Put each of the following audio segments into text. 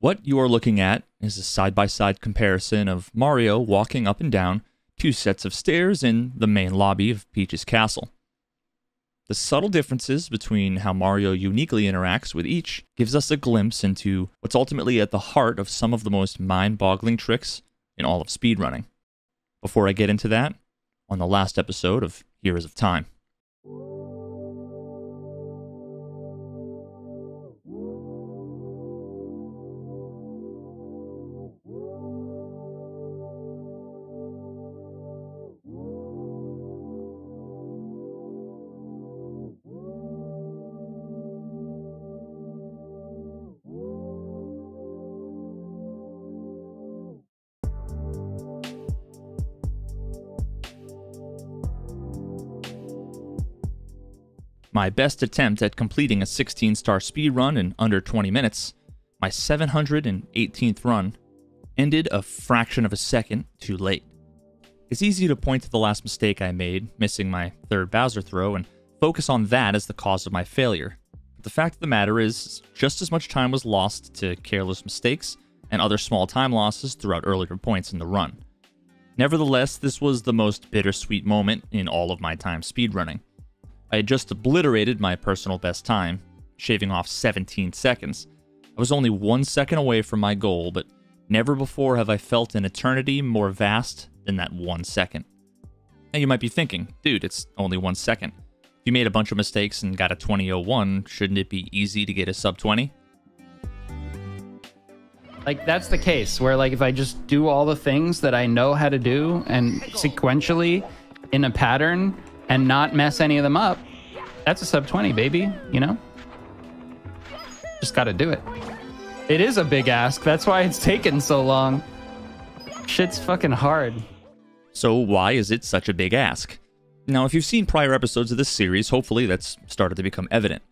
What you are looking at is a side-by-side comparison of Mario walking up and down 2 sets of stairs in the main lobby of Peach's castle. The subtle differences between how Mario uniquely interacts with each gives us a glimpse into what's ultimately at the heart of some of the most mind-boggling tricks in all of speedrunning. Before I get into that, on the last episode of Heroes of Time. My best attempt at completing a 16-star speedrun in under 20 minutes, my 718th run, ended a fraction of a second too late. It's easy to point to the last mistake I made, missing my third Bowser throw, and focus on that as the cause of my failure. But the fact of the matter is, just as much time was lost to careless mistakes and other small time losses throughout earlier points in the run. Nevertheless, this was the most bittersweet moment in all of my time speedrunning. I had just obliterated my personal best time, shaving off 17 seconds. I was only 1 second away from my goal, but never before have I felt an eternity more vast than that 1 second. Now you might be thinking, dude, it's only 1 second. If you made a bunch of mistakes and got a 20:01, shouldn't it be easy to get a sub 20? Like, that's the case where, like, if I just do all the things that I know how to do and sequentially in a pattern and not mess any of them up, that's a sub 20, baby, you know? Just gotta do it. It is a big ask. That's why it's taken so long. Shit's fucking hard. So why is it such a big ask? Now, if you've seen prior episodes of this series, hopefully that's started to become evident.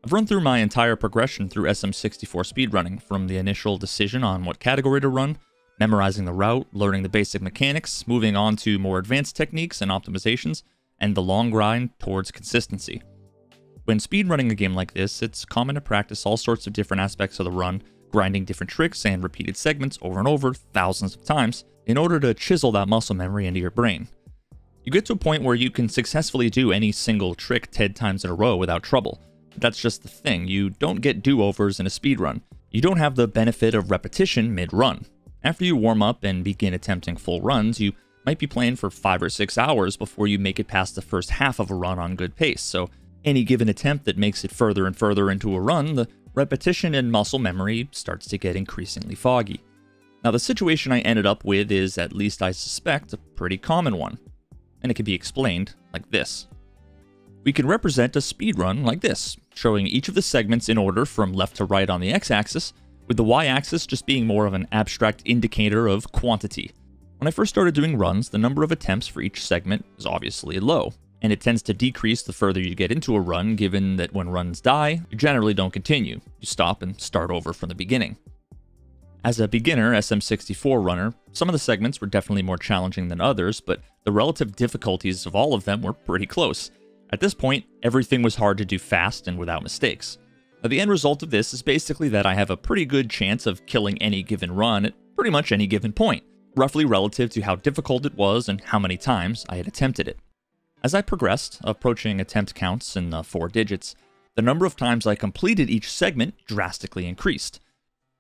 I've run through my entire progression through SM64 speedrunning, from the initial decision on what category to run, memorizing the route, learning the basic mechanics, moving on to more advanced techniques and optimizations, and the long grind towards consistency. When speedrunning a game like this, it's common to practice all sorts of different aspects of the run, grinding different tricks and repeated segments over and over thousands of times in order to chisel that muscle memory into your brain. You get to a point where you can successfully do any single trick 10 times in a row without trouble. But that's just the thing, you don't get do-overs in a speedrun. You don't have the benefit of repetition mid-run. After you warm up and begin attempting full runs, you might be playing for 5 or 6 hours before you make it past the first half of a run on good pace, so any given attempt that makes it further and further into a run, the repetition and muscle memory starts to get increasingly foggy. Now, the situation I ended up with is, at least I suspect, a pretty common one, and it can be explained like this. We can represent a speedrun like this, showing each of the segments in order from left to right on the x-axis, with the y-axis just being more of an abstract indicator of quantity. When I first started doing runs, the number of attempts for each segment is obviously low, and it tends to decrease the further you get into a run, given that when runs die, you generally don't continue. You stop and start over from the beginning. As a beginner SM64 runner, some of the segments were definitely more challenging than others, but the relative difficulties of all of them were pretty close. At this point, everything was hard to do fast and without mistakes. Now, the end result of this is basically that I have a pretty good chance of killing any given run at pretty much any given point, roughly relative to how difficult it was and how many times I had attempted it. As I progressed, approaching attempt counts in the 4 digits, the number of times I completed each segment drastically increased.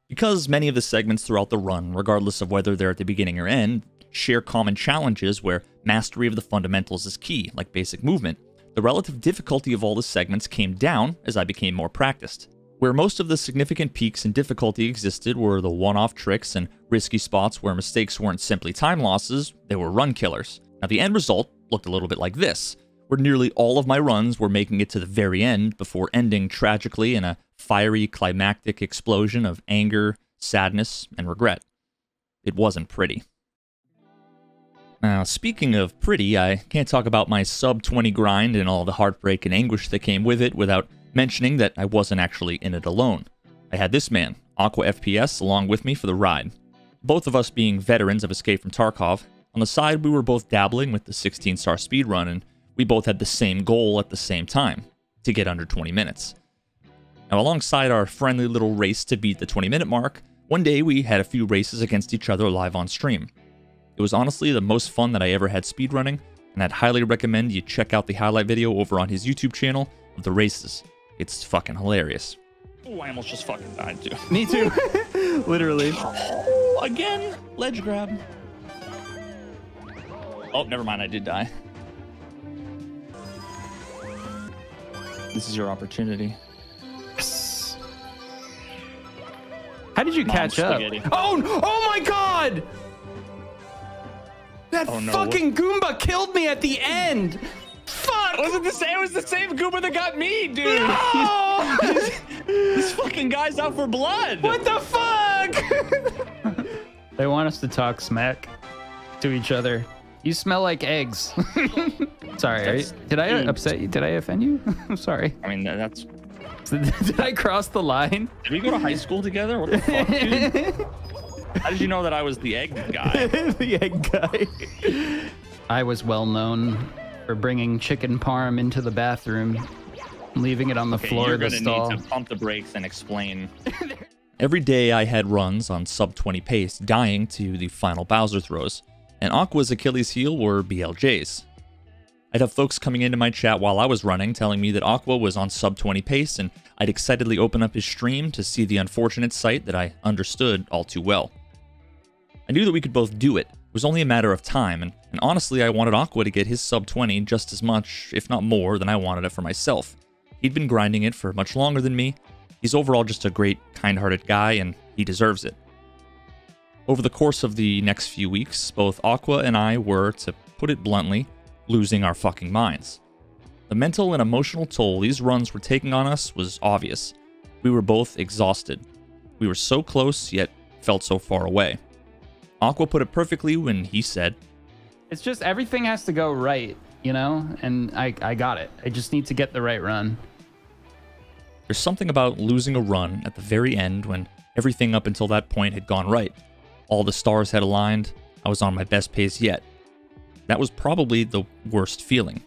Because many of the segments throughout the run, regardless of whether they're at the beginning or end, share common challenges where mastery of the fundamentals is key, like basic movement, the relative difficulty of all the segments came down as I became more practiced. Where most of the significant peaks in difficulty existed were the one-off tricks and risky spots where mistakes weren't simply time losses, they were run killers. Now, the end result looked a little bit like this, where nearly all of my runs were making it to the very end before ending tragically in a fiery climactic explosion of anger, sadness, and regret. It wasn't pretty. Now, speaking of pretty, I can't talk about my sub-20 grind and all the heartbreak and anguish that came with it without mentioning that I wasn't actually in it alone. I had this man, AquaFPS, along with me for the ride. Both of us being veterans of Escape from Tarkov, on the side we were both dabbling with the 16-star speedrun, and we both had the same goal at the same time, to get under 20 minutes. Now, alongside our friendly little race to beat the 20-minute mark, One day we had a few races against each other live on stream. It was honestly the most fun that I ever had speedrunning, and I'd highly recommend you check out the highlight video over on his YouTube channel of the races. It's fucking hilarious. Oh, I almost just fucking died too. Me too. Literally. Oh, again, ledge grab. Oh, never mind, I did die. This is your opportunity. Yes. How did you catch spaghetti. up? Oh my god! That fucking Goomba killed me at the end. Fuck! Was it the same? It was the same Goomba that got me, dude. No! This fucking guy's out for blood. What the fuck? They want us to talk smack to each other. You smell like eggs. Sorry, did I upset you? Did I offend you? I'm sorry. I mean, that's... Did I cross the line? Did we go to high school together? What the fuck, dude? How did you know that I was the egg guy? The egg guy. I was well known for bringing chicken parm into the bathroom, leaving it on the floor of the stall. You're gonna need to pump the brakes and explain. Every day I had runs on sub 20 pace, dying to the final Bowser throws, and Aqua's Achilles heel were BLJs. I'd have folks coming into my chat while I was running telling me that Aqua was on sub 20 pace, and I'd excitedly open up his stream to see the unfortunate sight that I understood all too well. I knew that we could both do it. It was only a matter of time, and honestly I wanted Aqua to get his sub 20 just as much, if not more, than I wanted it for myself. He'd been grinding it for much longer than me. He's overall just a great, kind-hearted guy, and he deserves it. Over the course of the next few weeks, both Aqua and I were, to put it bluntly, losing our fucking minds. The mental and emotional toll these runs were taking on us was obvious. We were both exhausted. We were so close, yet felt so far away. Aqua put it perfectly when he said, "It's just everything has to go right, you know? And I got it. I just need to get the right run." There's something about losing a run at the very end when everything up until that point had gone right. All the stars had aligned. I was on my best pace yet. That was probably the worst feeling.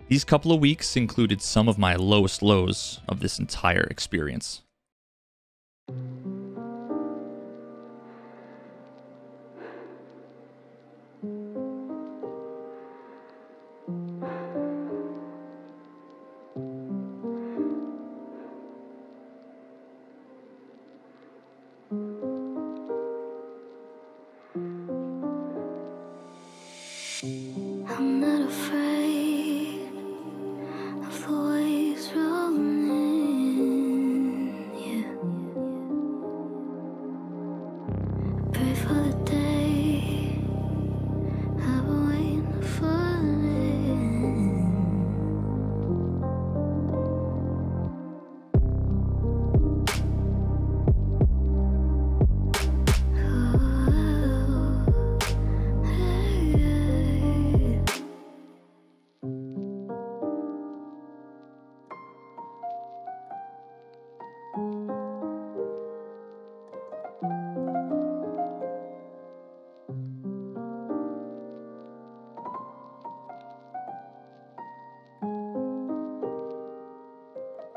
These couple of weeks included some of my lowest lows of this entire experience. I'm not afraid of the waves rolling in, yeah. Pray for the day I've been waiting to fall in.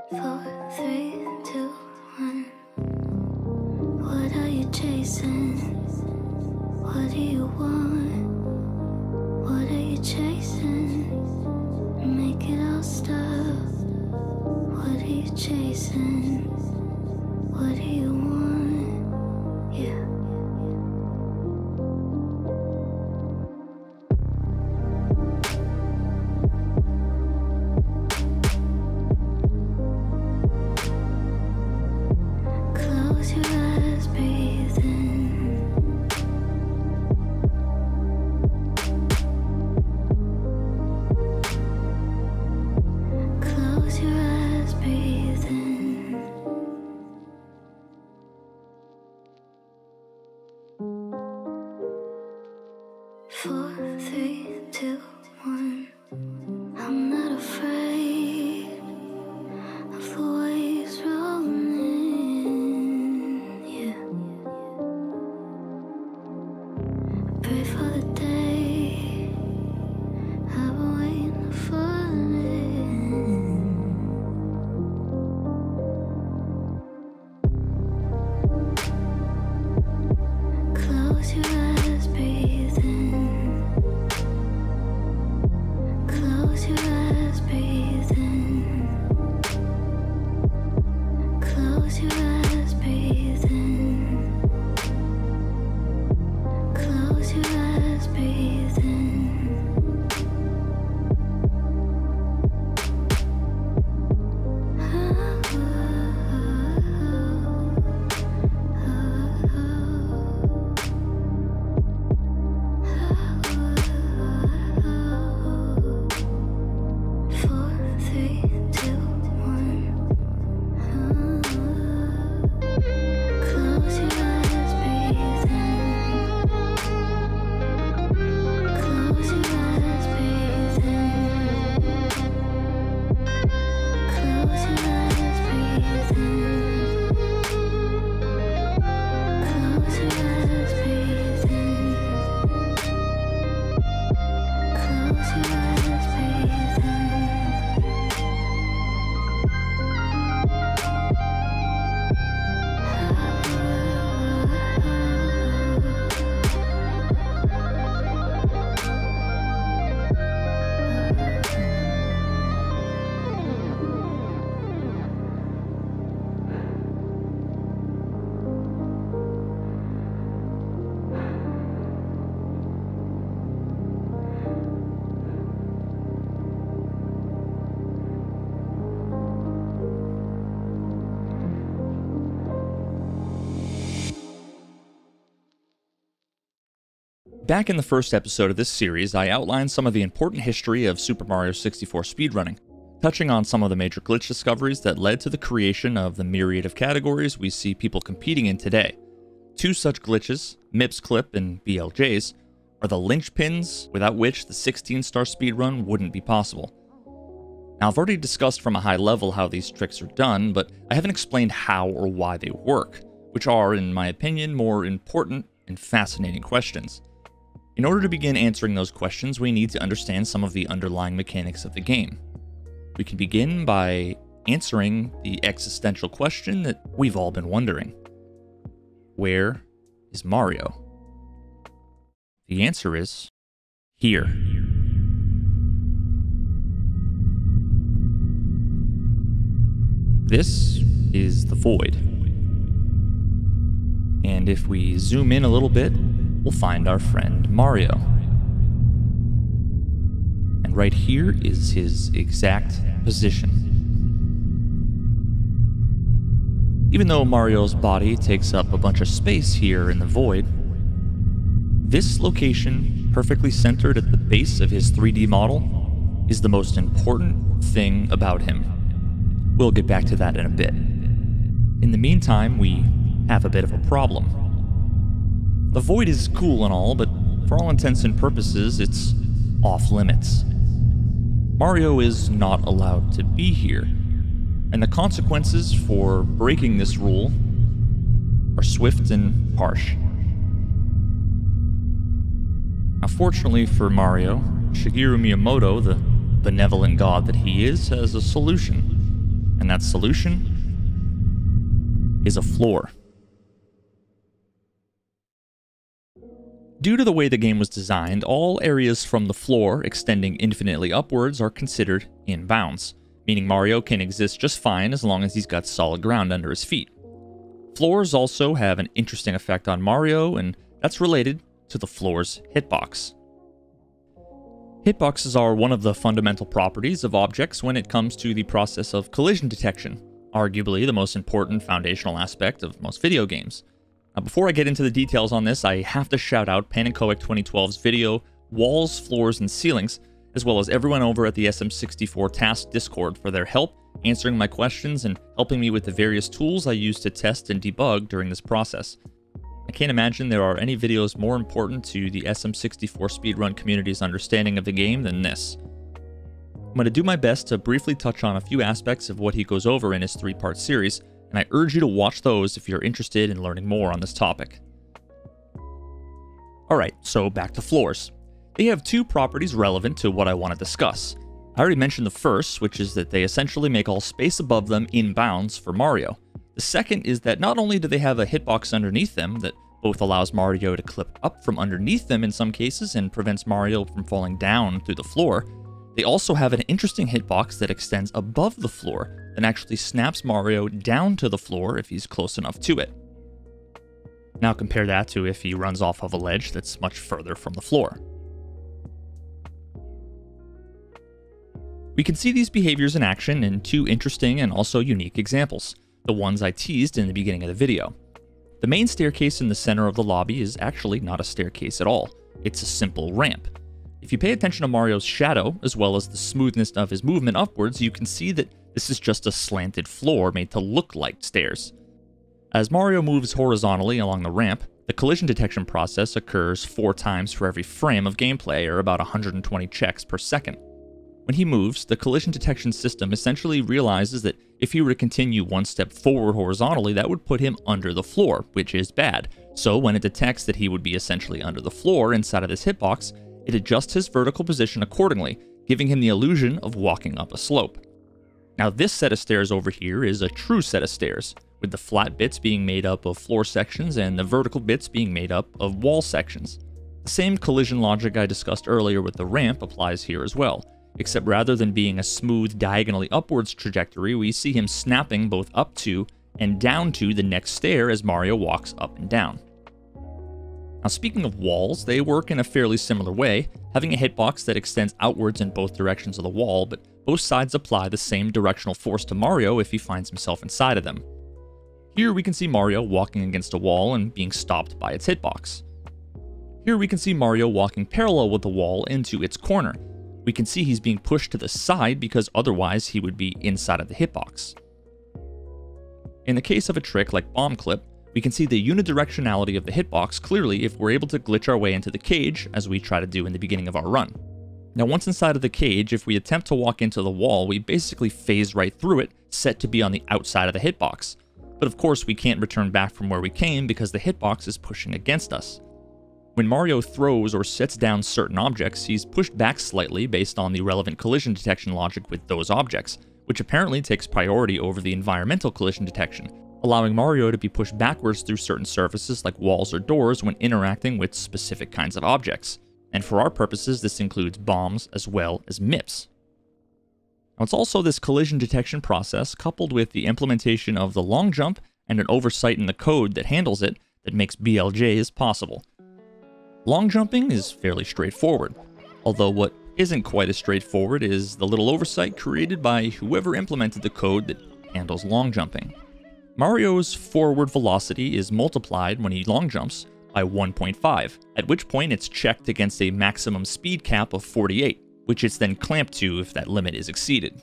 Four, three, two, one. What are you chasing? What do you want? What are you chasing? Make it all stop. What are you chasing? What do you want? Yeah. Close your eyes, breathe in. Close your eyes, breathe in. 4, 3, 2, 1. I'm not afraid of the waves rolling in, yeah. Pray for the day I've been waiting to fall in. back in the first episode of this series, I outlined some of the important history of Super Mario 64 speedrunning, touching on some of the major glitch discoveries that led to the creation of the myriad of categories we see people competing in today. Two such glitches, MIPS clip and BLJs, are the linchpins without which the 16-star speedrun wouldn't be possible. Now, I've already discussed from a high level how these tricks are done, but I haven't explained how or why they work, which are, in my opinion, more important and fascinating questions. In order to begin answering those questions, we need to understand some of the underlying mechanics of the game. We can begin by answering the existential question that we've all been wondering. Where is Mario? The answer is here. This is the void. And if we zoom in a little bit, we'll find our friend Mario. And right here is his exact position. Even though Mario's body takes up a bunch of space here in the void, this location, perfectly centered at the base of his 3D model, is the most important thing about him. We'll get back to that in a bit. In the meantime, we have a bit of a problem. The void is cool and all, but for all intents and purposes, it's off limits. Mario is not allowed to be here, and the consequences for breaking this rule are swift and harsh. Now, fortunately for Mario, Shigeru Miyamoto, the benevolent god that he is, has a solution. And that solution is a floor. Due to the way the game was designed, all areas from the floor extending infinitely upwards are considered in bounds, meaning Mario can exist just fine as long as he's got solid ground under his feet. Floors also have an interesting effect on Mario, and that's related to the floor's hitbox. Hitboxes are one of the fundamental properties of objects when it comes to the process of collision detection, arguably the most important foundational aspect of most video games. Now, before I get into the details on this, I have to shout out Panenkoic 2012's video, Walls, Floors, and Ceilings, as well as everyone over at the SM64 Task Discord for their help answering my questions and helping me with the various tools I use to test and debug during this process. I can't imagine there are any videos more important to the SM64 speedrun community's understanding of the game than this. I'm going to do my best to briefly touch on a few aspects of what he goes over in his 3-part series, and I urge you to watch those if you're interested in learning more on this topic. Alright, so back to floors. They have two properties relevant to what I want to discuss. I already mentioned the first, which is that they essentially make all space above them in bounds for Mario. The second is that not only do they have a hitbox underneath them that both allows Mario to clip up from underneath them in some cases and prevents Mario from falling down through the floor, they also have an interesting hitbox that extends above the floor and actually snaps Mario down to the floor if he's close enough to it. Now compare that to if he runs off of a ledge that's much further from the floor. We can see these behaviors in action in two interesting and also unique examples, the ones I teased in the beginning of the video. The main staircase in the center of the lobby is actually not a staircase at all. It's a simple ramp. If you pay attention to Mario's shadow, as well as the smoothness of his movement upwards, you can see that this is just a slanted floor made to look like stairs. As Mario moves horizontally along the ramp, the collision detection process occurs 4 times for every frame of gameplay, or about 120 checks per second. When he moves, the collision detection system essentially realizes that if he were to continue 1 step forward horizontally, that would put him under the floor, which is bad. So when it detects that he would be essentially under the floor inside of this hitbox, it adjusts his vertical position accordingly, giving him the illusion of walking up a slope. Now this set of stairs over here is a true set of stairs, with the flat bits being made up of floor sections and the vertical bits being made up of wall sections. The same collision logic I discussed earlier with the ramp applies here as well, except rather than being a smooth diagonally upwards trajectory, we see him snapping both up to and down to the next stair as Mario walks up and down. Now speaking of walls, they work in a fairly similar way, having a hitbox that extends outwards in both directions of the wall, but both sides apply the same directional force to Mario if he finds himself inside of them. Here we can see Mario walking against a wall and being stopped by its hitbox. Here we can see Mario walking parallel with the wall into its corner. We can see he's being pushed to the side because otherwise he would be inside of the hitbox. In the case of a trick like Bomb Clip, we can see the unidirectionality of the hitbox clearly if we're able to glitch our way into the cage, as we try to do in the beginning of our run. Now once inside of the cage, if we attempt to walk into the wall, we basically phase right through it, set to be on the outside of the hitbox. But of course we can't return back from where we came because the hitbox is pushing against us. When Mario throws or sets down certain objects, he's pushed back slightly based on the relevant collision detection logic with those objects, which apparently takes priority over the environmental collision detection, allowing Mario to be pushed backwards through certain surfaces like walls or doors when interacting with specific kinds of objects. And for our purposes, this includes bombs as well as MIPS. Now, it's also this collision detection process, coupled with the implementation of the long jump and an oversight in the code that handles it, that makes BLJs possible. Long jumping is fairly straightforward, although what isn't quite as straightforward is the little oversight created by whoever implemented the code that handles long jumping. Mario's forward velocity is multiplied when he long jumps by 1.5, at which point it's checked against a maximum speed cap of 48, which it's then clamped to if that limit is exceeded.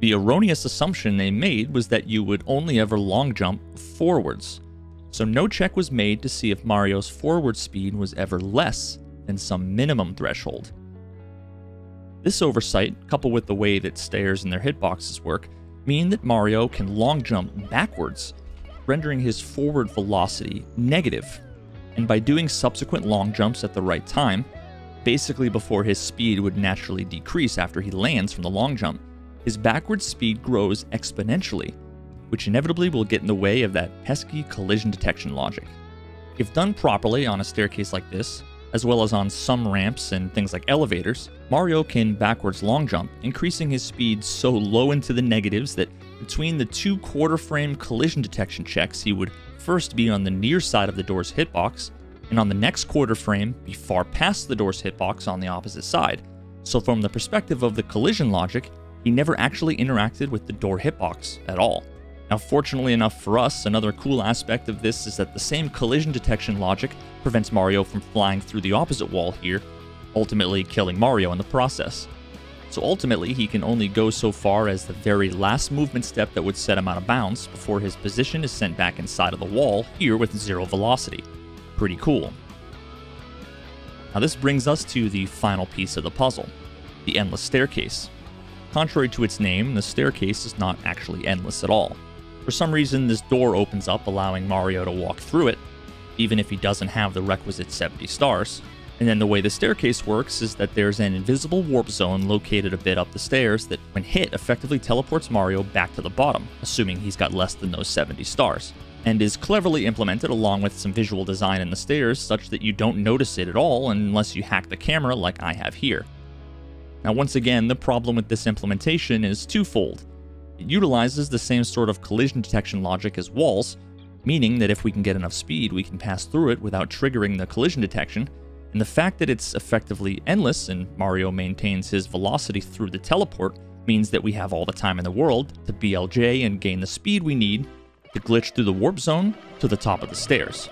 The erroneous assumption they made was that you would only ever long jump forwards, so no check was made to see if Mario's forward speed was ever less than some minimum threshold. This oversight, coupled with the way that stairs and their hitboxes work, mean that Mario can long jump backwards, rendering his forward velocity negative, and by doing subsequent long jumps at the right time, basically before his speed would naturally decrease after he lands from the long jump, his backward speed grows exponentially, which inevitably will get in the way of that pesky collision detection logic. If done properly on a staircase like this, as well as on some ramps and things like elevators, Mario can backwards long jump, increasing his speed so low into the negatives that between the two quarter frame collision detection checks, he would first be on the near side of the door's hitbox, and on the next quarter frame be far past the door's hitbox on the opposite side. So from the perspective of the collision logic, he never actually interacted with the door hitbox at all. Now, fortunately enough for us, another cool aspect of this is that the same collision detection logic prevents Mario from flying through the opposite wall here, ultimately killing Mario in the process. So ultimately, he can only go so far as the very last movement step that would set him out of bounds before his position is sent back inside of the wall, here with 0 velocity. Pretty cool. Now this brings us to the final piece of the puzzle, the endless staircase. Contrary to its name, the staircase is not actually endless at all. For some reason, this door opens up, allowing Mario to walk through it, even if he doesn't have the requisite 70 stars. And then the way the staircase works is that there's an invisible warp zone located a bit up the stairs that, when hit, effectively teleports Mario back to the bottom, assuming he's got less than those 70 stars, and is cleverly implemented along with some visual design in the stairs such that you don't notice it at all unless you hack the camera like I have here. Now once again, the problem with this implementation is twofold. It utilizes the same sort of collision detection logic as walls, meaning that if we can get enough speed, we can pass through it without triggering the collision detection, and the fact that it's effectively endless and Mario maintains his velocity through the teleport means that we have all the time in the world to BLJ and gain the speed we need to glitch through the warp zone to the top of the stairs.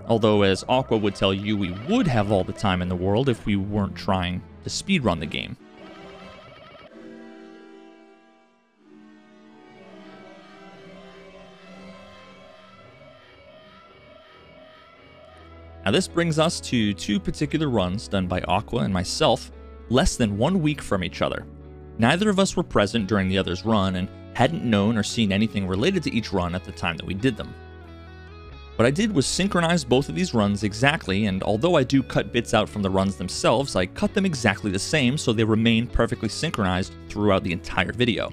Although, as Aqua would tell you, we would have all the time in the world if we weren't trying to speedrun the game. Now this brings us to two particular runs done by Aqua and myself, less than 1 week from each other. Neither of us were present during the other's run and hadn't known or seen anything related to each run at the time that we did them. What I did was synchronize both of these runs exactly, and although I do cut bits out from the runs themselves, I cut them exactly the same so they remain perfectly synchronized throughout the entire video.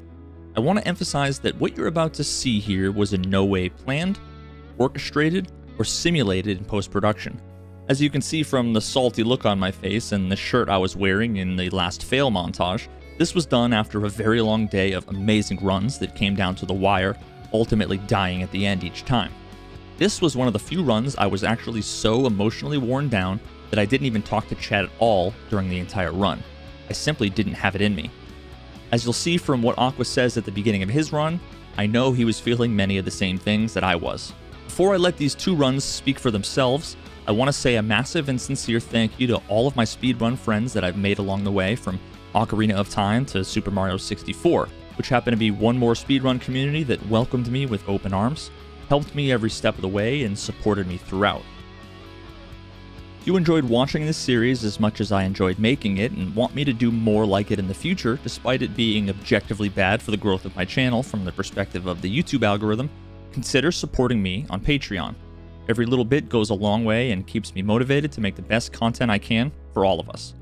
I want to emphasize that what you're about to see here was in no way planned, orchestrated, or simulated in post-production. As you can see from the salty look on my face and the shirt I was wearing in the last fail montage, this was done after a very long day of amazing runs that came down to the wire, ultimately dying at the end each time. This was one of the few runs I was actually so emotionally worn down that I didn't even talk to Chad at all during the entire run. I simply didn't have it in me. As you'll see from what Aqua says at the beginning of his run, I know he was feeling many of the same things that I was. Before I let these two runs speak for themselves, I want to say a massive and sincere thank you to all of my speedrun friends that I've made along the way, from Ocarina of Time to Super Mario 64, which happened to be one more speedrun community that welcomed me with open arms, helped me every step of the way, and supported me throughout. If you enjoyed watching this series as much as I enjoyed making it and want me to do more like it in the future, despite it being objectively bad for the growth of my channel from the perspective of the YouTube algorithm, consider supporting me on Patreon. Every little bit goes a long way and keeps me motivated to make the best content I can for all of us.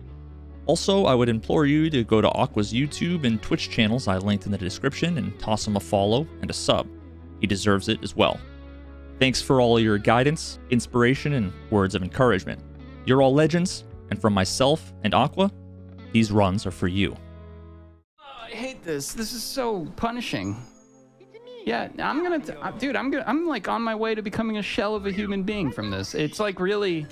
Also, I would implore you to go to Aqua's YouTube and Twitch channels I linked in the description and toss him a follow and a sub. He deserves it as well. Thanks for all your guidance, inspiration, and words of encouragement. You're all legends, and from myself and Aqua, these runs are for you. Oh, I hate this. This is so punishing. Yeah, I'm like on my way to becoming a shell of a human being from this. It's like really...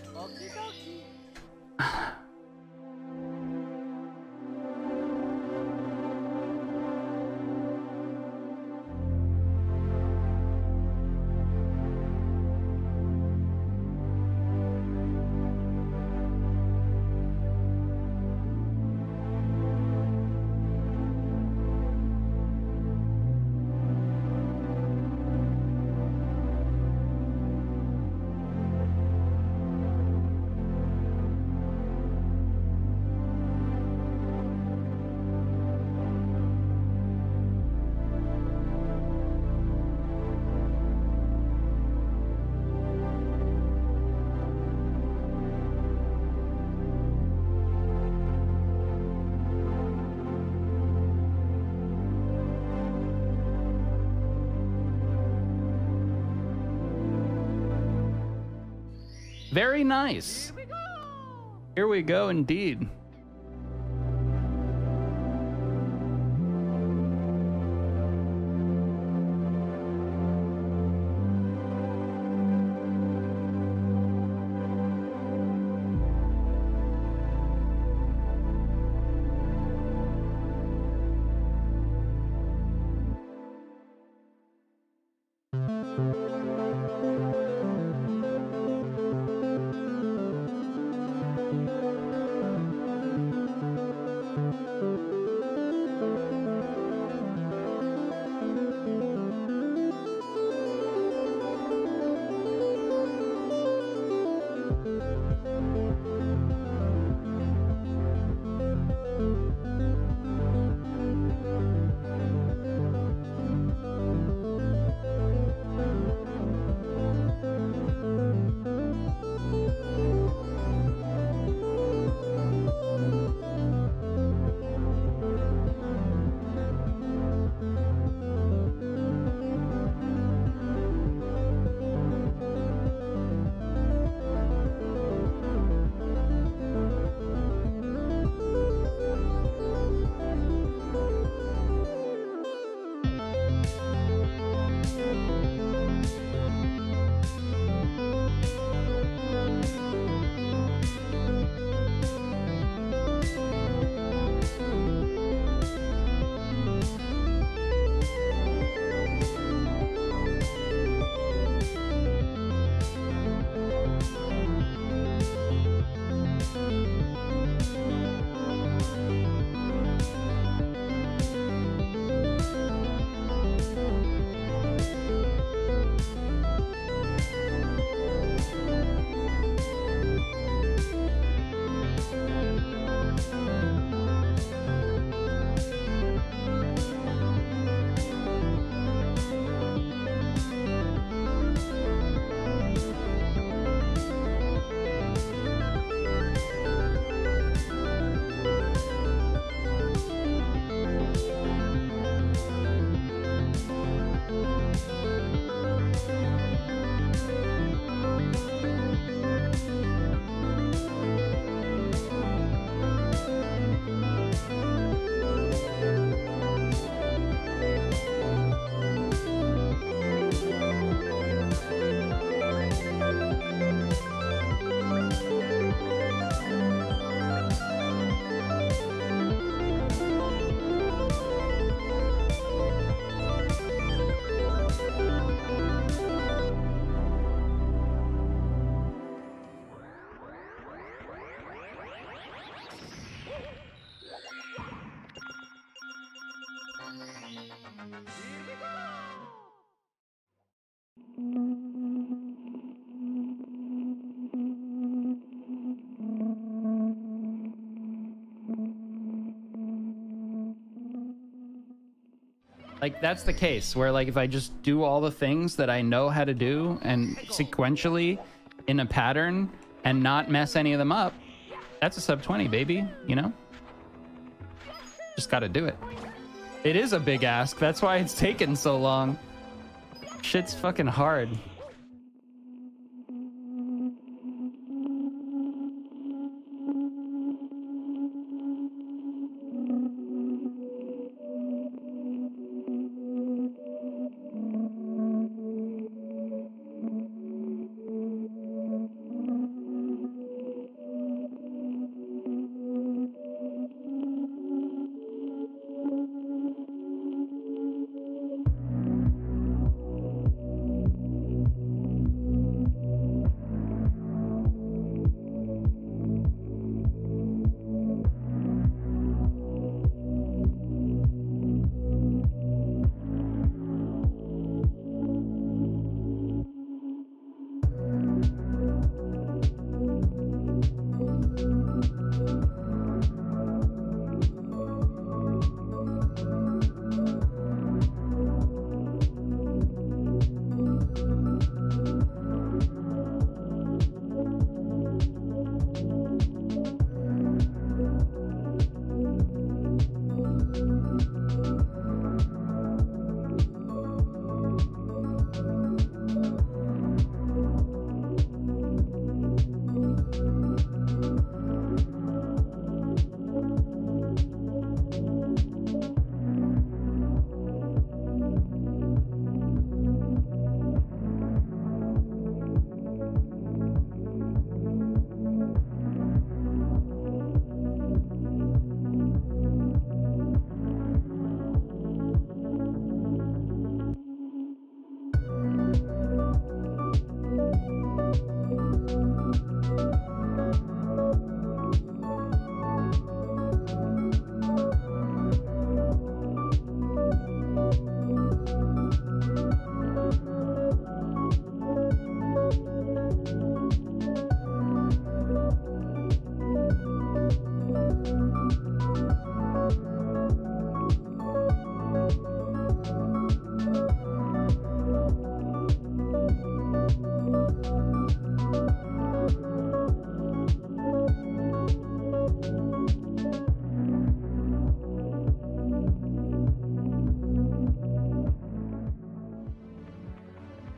Very nice. Here we go, indeed. Like, that's the case where, like, if I just do all the things that I know how to do and sequentially in a pattern and not mess any of them up, that's a sub 20, baby, you know? Just gotta do it. It is a big ask. That's why it's taken so long. Shit's fucking hard.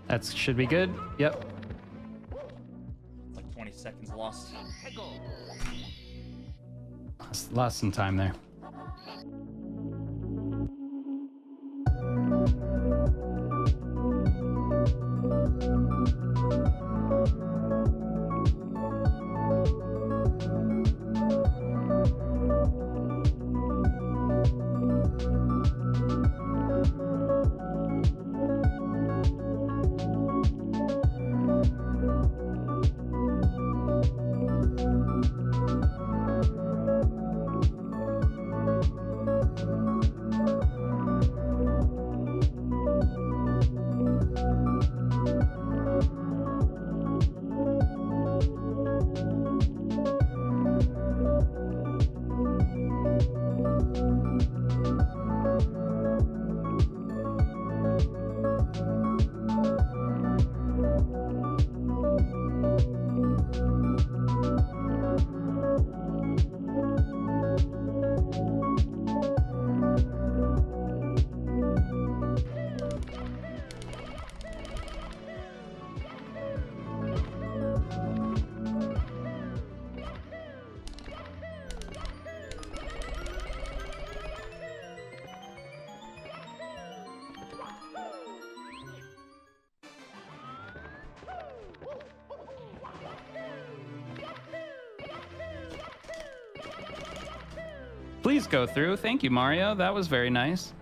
That should be good. Yep. Like 20 seconds lost. Lost some time there. Please go through. Thank you, Mario. That was very nice.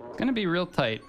It's gonna be real tight.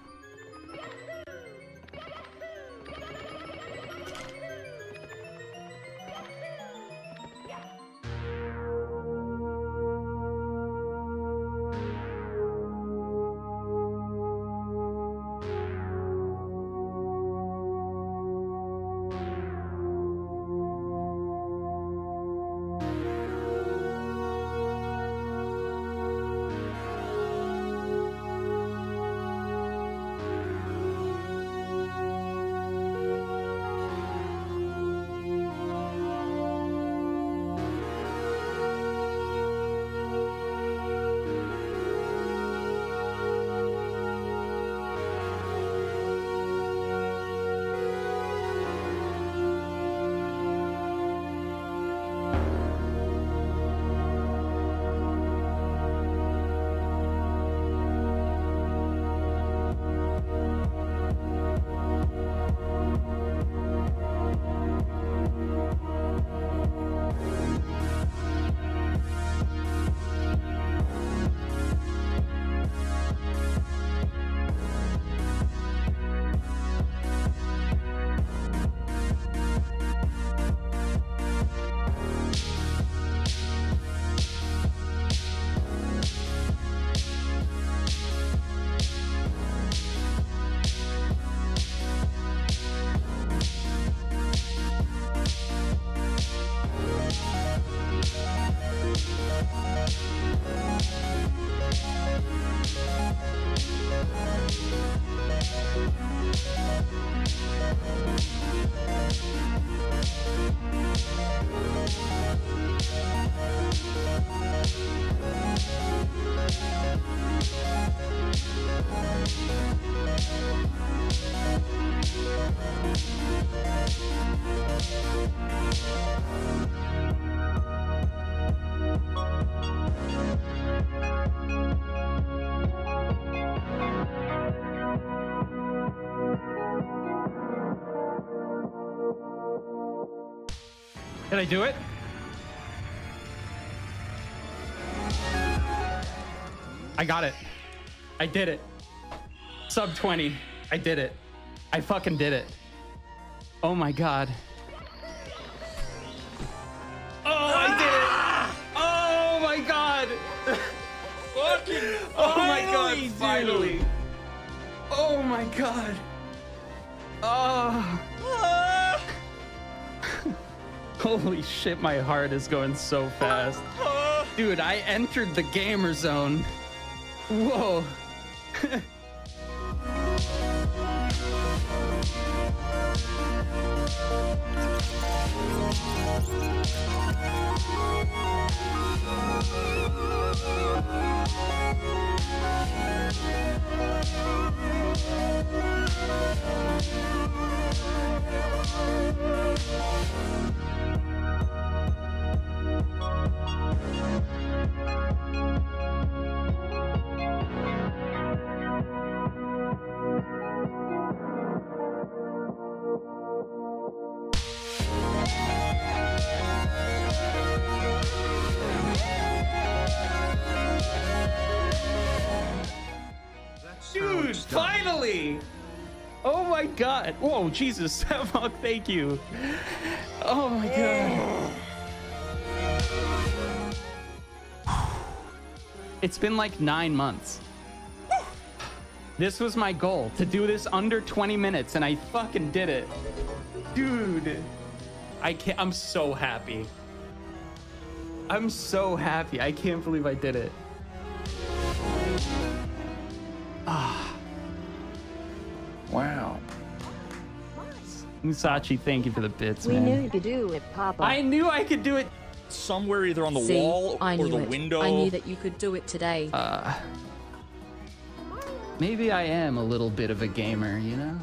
Did I do it? I got it. I did it. Sub 20. I did it. I fucking did it. Oh my god. Oh, I did it. Oh my god. Fucking Oh my god, dude. finally. Oh my god. Oh. Holy shit, my heart is going so fast. Dude, I entered the gamer zone. Whoa. Dude, finally! Oh my god. Whoa, Jesus. Fuck, thank you. Oh my god. It's been like 9 months. This was my goal, to do this under 20 minutes, and I fucking did it. Dude. I'm so happy. I'm so happy. I can't believe I did it. Wow. Musashi, thank you for the bits, We man. knew you could do it, Papa. I knew I could do it. Somewhere either on the See, wall I or knew the it. window. I knew that you could do it today. Maybe I am a little bit of a gamer, you know?